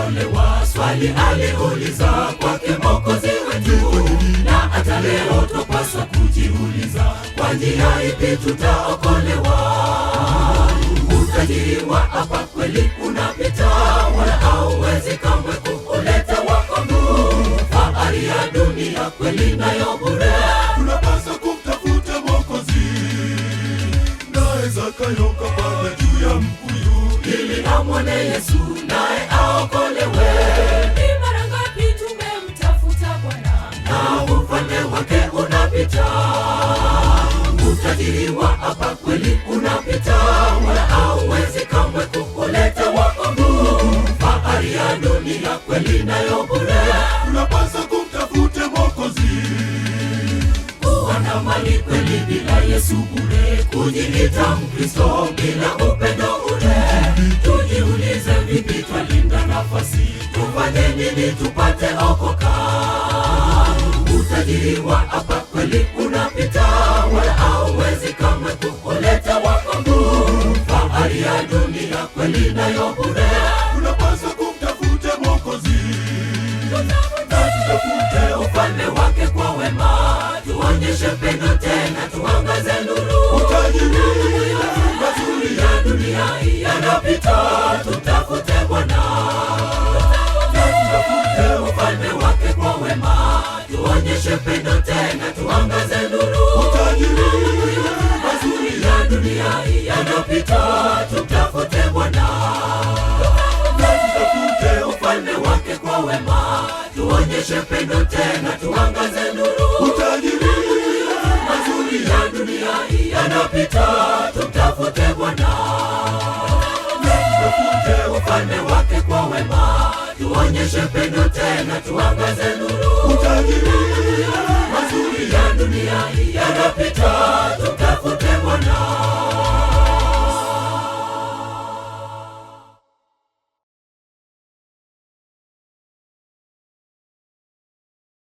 tutaokolewa? Swali aliuliza kwake Mwokozi wetu, na hata leo tupaswa kujiuliza, kwa njia ipi tutaokolewa? Utajiri wa hapa kweli unapita, wala hauwezi kamwe kuleta wokovu. Fahari ya dunia kweli nayo bure, tunapaswa kumtafuta Mwokozi. Naye Zakayo kapanda juu ya mkuyu ili amwone Yesu naye aokolewe. Ni mara ngapi tumemtafuta Bwana, na ufalme wake unapita. Utajiri wa hapa kweli unapita, wala hauwezi kamwe kuleta wokovu. Fahari ya dunia kweli nayo bure, tunapaswa kumtafuta Mwokozi. Kuwa na mali kweli bila Yesu bure, kujiita Mkristo bila upendo ule. Tujiulize, vipi twalinda nafasi? Tufanye nini tupate okoka? Utajiri wa hapa kweli unapita, wala hauwezi kamwe kuleta wokovu. Fahari ya dunia kweli nayo bure, tunapaswa kumtafuta Mwokozi. Tutafute ufalme wake kwa wema, tuonyeshe pendo tena, tuangaze nuru. Utajiri mazuri ya dunia yanapita, tutafute Bwana. Tutafute ufalme wake kwa wema, tuonyeshe pendo tena, tuangaze nuru. Utajiri mazuri ya dunia yanapita, tutafute Bwana. Tutafute ufalme wake kwa wema, tuonyeshe pendo tena, tuangaze nuru. Utajiri mazuri ya dunia yanapita, tutafute Bwana. Tutafute ufalme wake kwa wema, tuonyeshe pendo tena, tuangaze